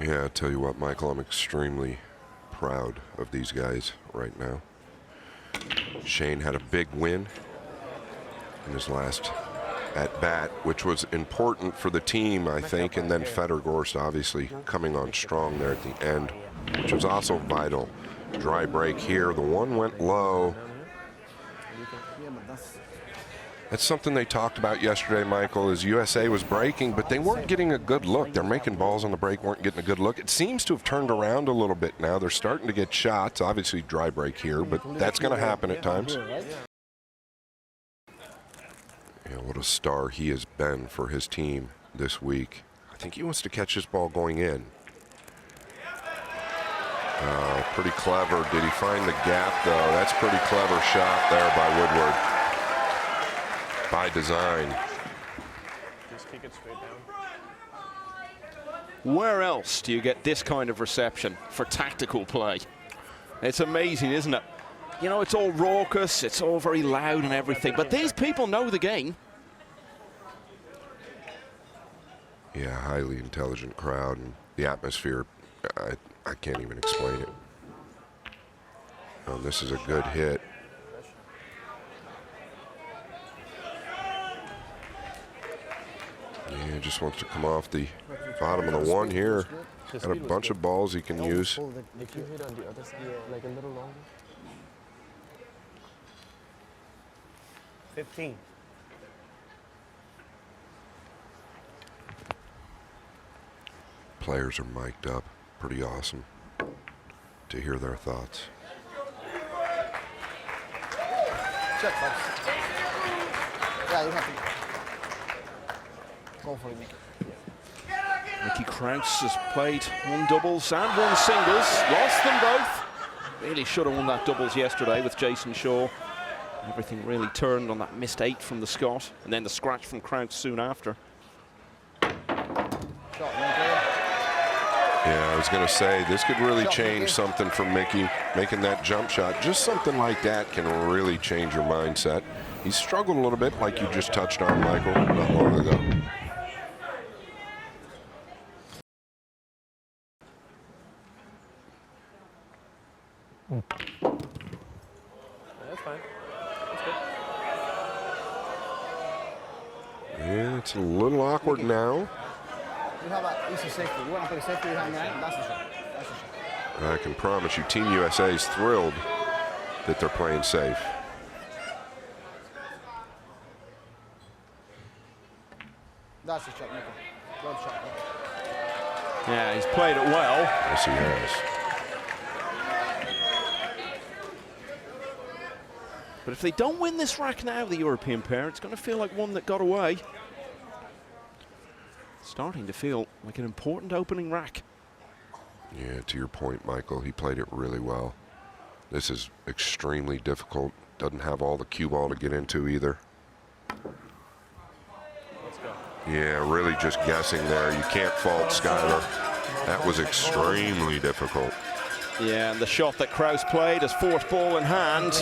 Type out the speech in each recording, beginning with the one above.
Yeah, I tell you what, Michael, I'm extremely proud of these guys right now. Shane had a big win in his last at-bat, which was important for the team, I think, and then Federgorst obviously coming on strong there at the end, which was also vital. Dry break here, the one went low. That's something they talked about yesterday, Michael, is USA was breaking, but they weren't getting a good look. They're making balls on the break, weren't getting a good look. It seems to have turned around a little bit now. They're starting to get shots. Obviously, dry break here, but that's going to happen at times. Yeah, what a star he has been for his team this week. I think he wants to catch this ball going in. Pretty clever. Did he find the gap, though? That's a pretty clever shot there by Woodward. By design. Just kick it straight down. Where else do you get this kind of reception for tactical play? It's amazing, isn't it? You know, it's all raucous, it's all very loud and everything, but these people know the game. Yeah, highly intelligent crowd, and the atmosphere, I can't even explain it. This is a good hit. Yeah, just wants to come off the bottom of the one here. Got a bunch of balls he can use. If you hit on the other side, like a little longer. 15. Players are mic'd up. Pretty awesome to hear their thoughts. Check, folks. Yeah, you have to go for it, Mickey. Mickey Krause has played one doubles and one singles, lost them both. Really should have won that doubles yesterday with Jason Shaw. Everything really turned on that missed 8 from the Scot, and then the scratch from Krause soon after. Yeah, I was going to say, this could really change something for Mickey, making that jump shot. Just something like that can really change your mindset. He struggled a little bit, like you just touched on, Michael, not long ago. That's fine. That's good. Yeah, it's a little awkward now. You have an easy safety. You want to put a safety behind that? That's the shot. That's the shot. I can promise you, Team USA is thrilled that they're playing safe. That's the shot, Mickey. Good shot. Yeah, he's played it well. Yes, he has. But if they don't win this rack now, the European pair, it's going to feel like one that got away. Starting to feel like an important opening rack. Yeah, to your point, Michael, he played it really well. This is extremely difficult. Doesn't have all the cue ball to get into either. Let's go. Yeah, really just guessing there. You can't fault Skyler. That was extremely difficult. Yeah, and the shot that Krause played is fourth ball in hand.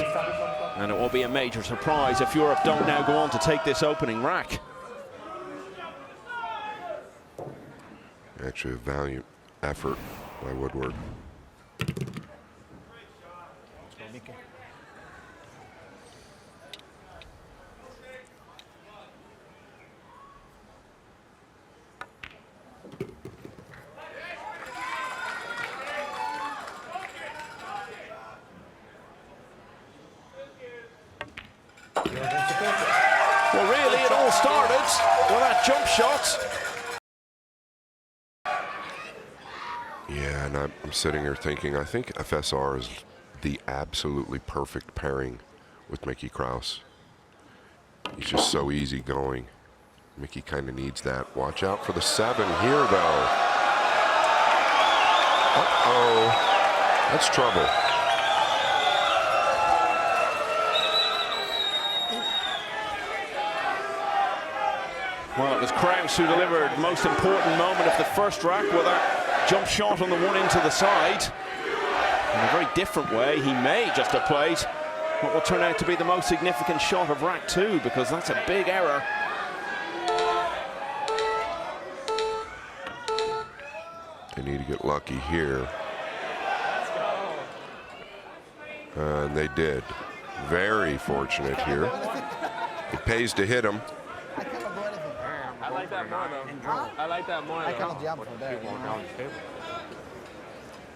And it will be a major surprise if Europe don't now go on to take this opening rack. Actually, a valiant effort by Woodward. Well, really, it all started with that jump shot. Yeah, and I'm sitting here thinking, I think FSR is the absolutely perfect pairing with Mickey Krause. He's just so easygoing. Mickey kind of needs that. Watch out for the 7 here, though. Uh-oh. That's trouble. Well, it was Krause who delivered the most important moment of the first rack with that jump shot on the one into the side. In a very different way, he may just have played what will turn out to be the most significant shot of rack 2, because that's a big error. They need to get lucky here. And they did. Very fortunate here. It pays to hit him. I cannot do anything. I like that more though. I like that more I though. cannot jump from there.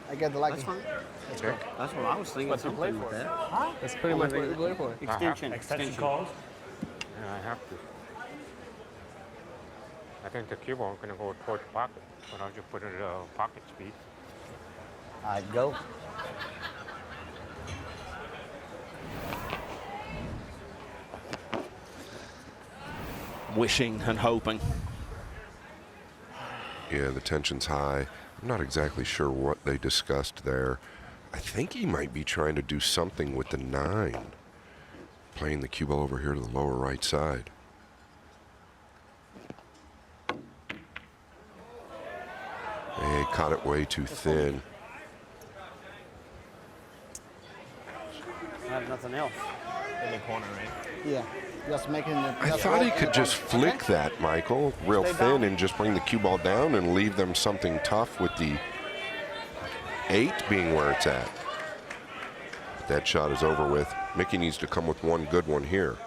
I get the lucky. Let's go. That's what I was thinking. What you play something for? with that. That's pretty much what you play for. Extension calls. Yeah, I have to. I think the keyboard gonna go towards the pocket, but I'll just put it at pocket speed. I go. Wishing and hoping. Yeah, the tension's high. I'm not exactly sure what they discussed there. I think he might be trying to do something with the 9. Playing the cue ball over here to the lower right side. He caught it way too thin. I have nothing else. In the corner, right? Yeah. Just making the. I thought he could just flick that, Michael, real thin, and just bring the cue ball down and leave them something tough with the 8 being where it's at. But that shot is over with. Mickey needs to come with one good one here.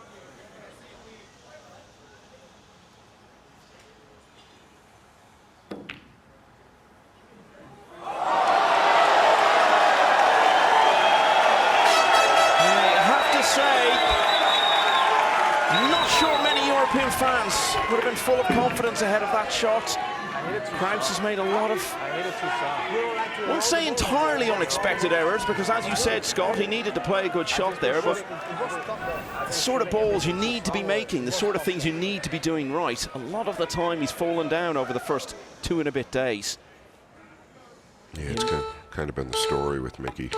Fans would have been full of confidence ahead of that shot. Krause has made a lot of, I won't say entirely unexpected errors, because as you said, Scott, he needed to play a good shot there, but the sort of balls you need to be making, the sort of things you need to be doing right, a lot of the time he's fallen down over the first 2 and a bit days. Yeah, it's kind of been the story with Mickey.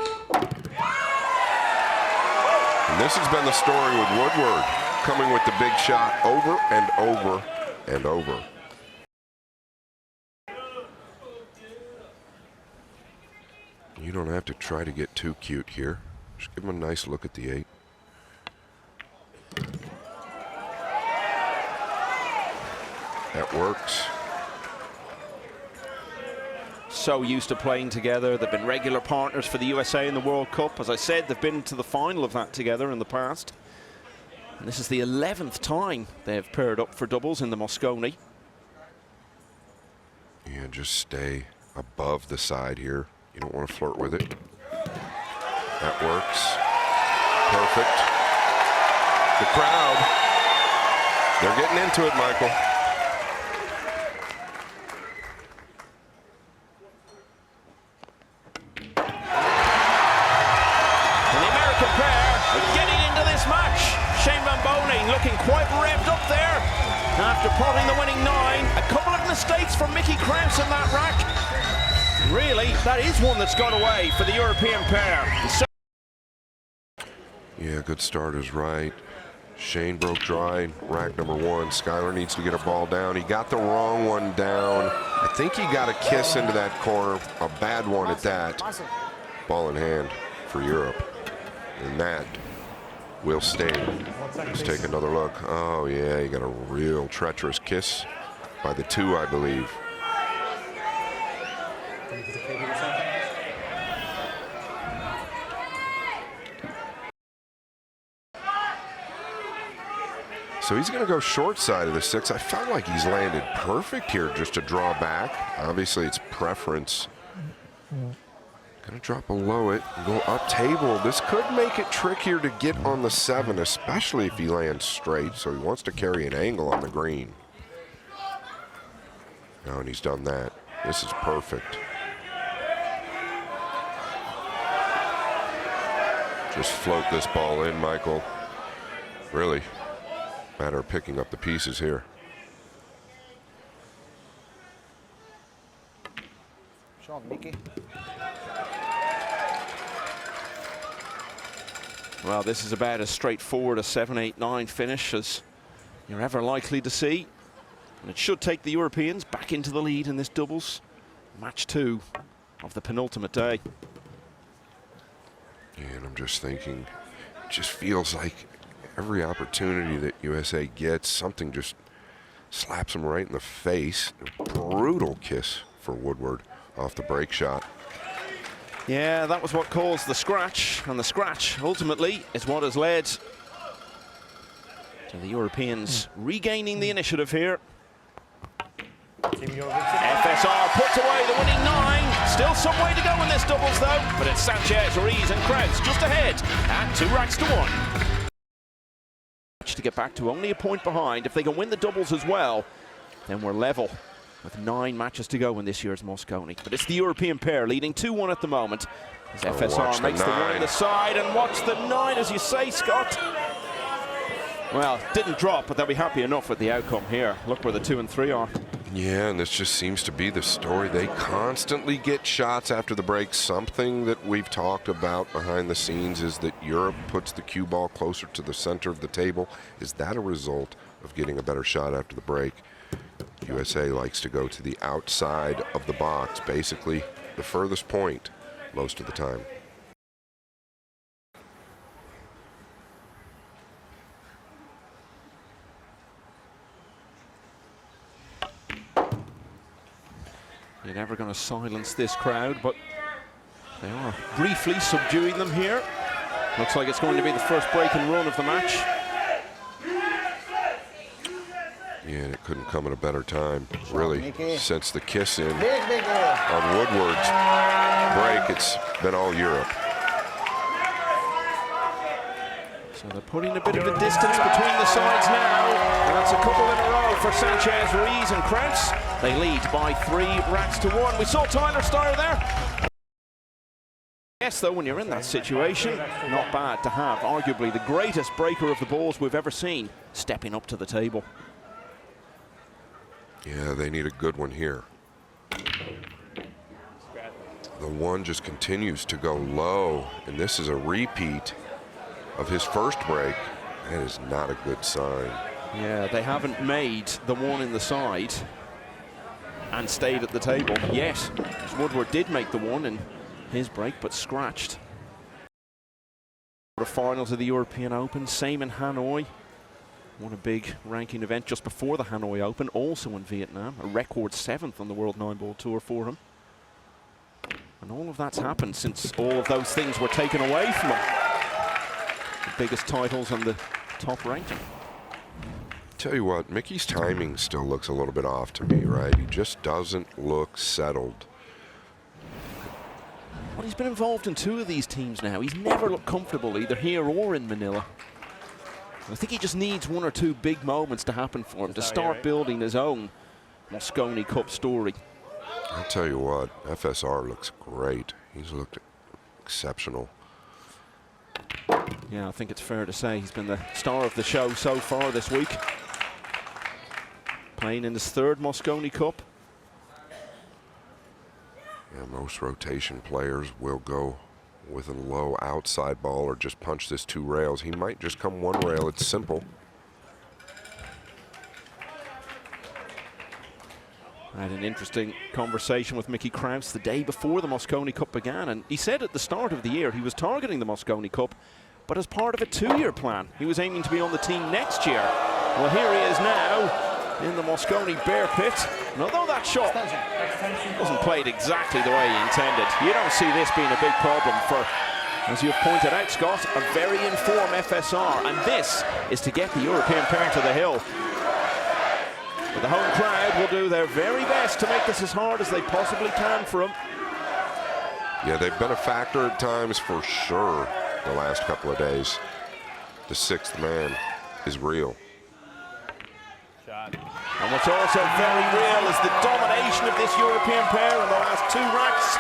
And this has been the story with Woodward, coming with the big shot over and over and over. You don't have to try to get too cute here. Just give him a nice look at the 8. That works. So used to playing together. They've been regular partners for the USA in the World Cup. As I said, they've been to the final of that together in the past. And this is the 11th time they've paired up for doubles in the Mosconi. Yeah, just stay above the side here. You don't want to flirt with it. That works. Perfect. The crowd, they're getting into it, Michael. And the American pair are getting into this match. Boening looking quite revved up there after potting the winning 9. A couple of mistakes from Mickey Krause in that rack. Really, that is one that's gone away for the European pair. Yeah, good start is right. Shane broke dry, rack number 1. Skyler needs to get a ball down. He got the wrong one down. I think he got a kiss into that corner, a bad one at that. Ball in hand for Europe. And that will stay. Let's take another look. Oh yeah, you got a real treacherous kiss by the 2, I believe. So he's going to go short side of the 6. I felt like he's landed perfect here just to draw back. Obviously it's preference. Gonna drop below it and go up table. This could make it trickier to get on the 7, especially if he lands straight. So he wants to carry an angle on the green. Oh, and he's done that. This is perfect. Just float this ball in, Michael. Really, matter of picking up the pieces here. Shot, Mickey. Well, this is about as straightforward a 7-8-9 finish as you're ever likely to see. And it should take the Europeans back into the lead in this doubles. Match 2 of the penultimate day. And I'm just thinking, it just feels like every opportunity that USA gets, something just slaps them right in the face. A brutal kiss for Woodward off the break shot. Yeah, that was what caused the scratch, and the scratch ultimately is what has led to the Europeans regaining the initiative here. FSR puts away the winning 9. Still some way to go in this doubles though, but it's Sanchez, Ruiz and Krause just ahead at 2 racks to 1. To get back to only a point behind. If they can win the doubles as well, then we're level with 9 matches to go in this year's Mosconi. But it's the European pair leading 2-1 at the moment. As FSR makes the 1 on the side, and watch the 9, as you say, Scott. Well, didn't drop, but they'll be happy enough with the outcome here. Look where the 2 and 3 are. Yeah, and this just seems to be the story. They constantly get shots after the break. Something that we've talked about behind the scenes is that Europe puts the cue ball closer to the center of the table. Is that a result of getting a better shot after the break? USA likes to go to the outside of the box, basically the furthest point most of the time. You're never going to silence this crowd, but they are briefly subduing them here. Looks like it's going to be the first break and run of the match. Yeah, and it couldn't come at a better time, really, since the kiss in Big on Woodward's break. It's been all Europe. So they're putting a bit of a distance between the sides now, and that's a couple in a row for Sanchez, Ruiz and Krause. They lead by 3 racks to 1. We saw Tyler Steyer there. Yes, though, when you're in that situation, not bad to have arguably the greatest breaker of the balls we've ever seen stepping up to the table. Yeah, they need a good one here. The 1 just continues to go low, and this is a repeat of his first break. That is not a good sign. Yeah, they haven't made the 1 in the side and stayed at the table. Yes, Woodward did make the 1 in his break, but scratched. The finals of the European Open, same in Hanoi. Won a big ranking event just before the Hanoi Open, also in Vietnam. A record 7th on the World Nineball Tour for him. And all of that's happened since all of those things were taken away from him. The biggest titles and the top ranking. Tell you what, Mickey's timing still looks a little bit off to me, right? He just doesn't look settled. Well, he's been involved in 2 of these teams now. He's never looked comfortable either here or in Manila. I think he just needs 1 or 2 big moments to happen for him to start building his own Mosconi Cup story. I'll tell you what, FSR looks great. He's looked exceptional. Yeah, I think it's fair to say he's been the star of the show so far this week. Playing in his 3rd Mosconi Cup. Yeah, most rotation players will go with a low outside ball or just punch this 2 rails. He might just come 1 rail. It's simple. I had an interesting conversation with Mickey Krause the day before the Mosconi Cup began, and he said at the start of the year he was targeting the Mosconi Cup, but as part of a 2-year plan. He was aiming to be on the team next year. Well, here he is now in the Mosconi Bear Pit. And although that shot wasn't played exactly the way he intended, you don't see this being a big problem for, as you've pointed out, Scott, a very informed FSR. And this is to get the European pair to the hill. But the home crowd will do their very best to make this as hard as they possibly can for him. Yeah, they've been a factor at times for sure the last couple of days. The 6th man is real. And what's also very real is the domination of this European pair in the last 2 racks.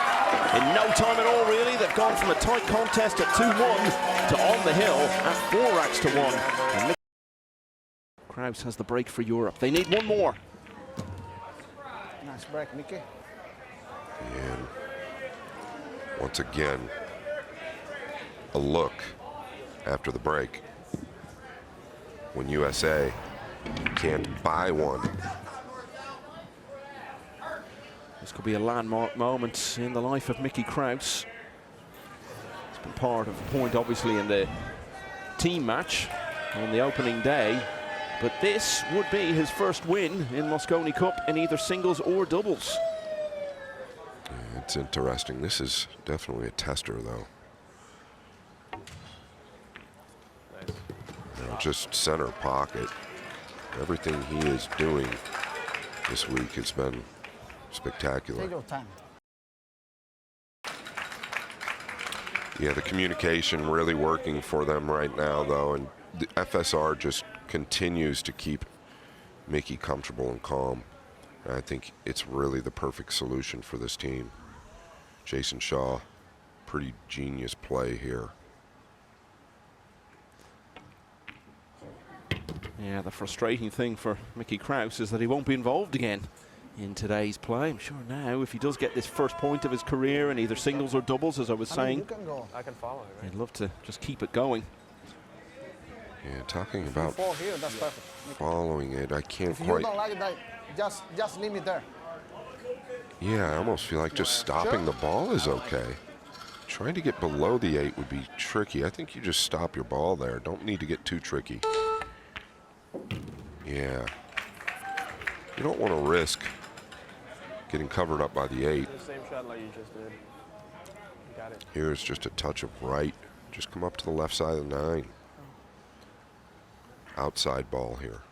In no time at all, really. They've gone from a tight contest at 2-1 to on the hill at 4 racks to 1. And Krause has the break for Europe. They need 1 more. Nice break, Mickey. And once again, a look after the break when USA can't buy 1. This could be a landmark moment in the life of Mickey Krause. It's been part of the point, obviously, in the team match on the opening day. But this would be his first win in Mosconi Cup in either singles or doubles. It's interesting. This is definitely a tester, though. Nice. You know, just center pocket. Everything he is doing this week has been spectacular. Take your time. Yeah, the communication really working for them right now, though, and the FSR just continues to keep Mickey comfortable and calm. And I think it's really the perfect solution for this team. Jason Shaw, pretty genius play here. Yeah, the frustrating thing for Mickey Krause is that he won't be involved again in today's play. I'm sure now, if he does get this first point of his career in either singles or doubles, as I was saying, You can go. I can follow it, right? he'd love to just keep it going. Yeah, talking about Fall here, that's perfect. following it, I can't If you quite. don't like that, just leave it there. Yeah, I almost feel like just stopping the ball is okay. Trying to get below the 8 would be tricky. I think you just stop your ball there. Don't need to get too tricky. Yeah. You don't want to risk getting covered up by the 8. The same shot like you just did. You got it. Here's just a touch of right. Just come up to the left side of the 9. Outside ball here.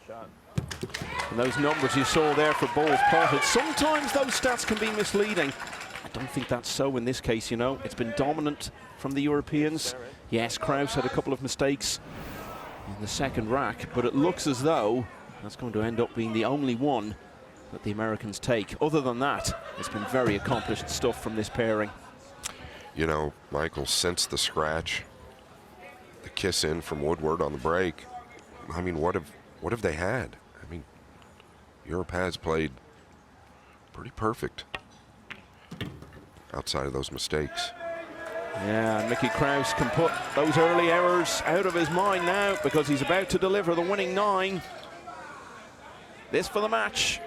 Shot. And those numbers you saw there for balls potted, sometimes those stats can be misleading. I don't think that's so in this case, you know. It's been dominant from the Europeans. Yes, Krause had a couple of mistakes in the second rack, but it looks as though that's going to end up being the only one that the Americans take. Other than that, it's been very accomplished stuff from this pairing. You know, Michael, since the scratch, the kiss in from Woodward on the break, I mean, what have they had? I mean, Europe has played pretty perfect outside of those mistakes. Yeah, and Mickey Krause can put those early errors out of his mind now because he's about to deliver the winning 9. This for the match.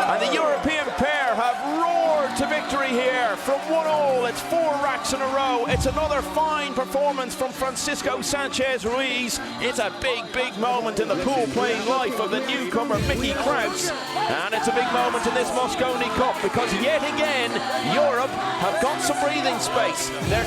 And the European pair have roared to victory here from 1-1. It's 4 racks in a row. It's another fine performance from Francisco Sanchez Ruiz. It's a big, big moment in the pool playing life of the newcomer Mickey Krause. And it's a big moment in this Mosconi Cup because yet again, Europe have got some breathing space. They're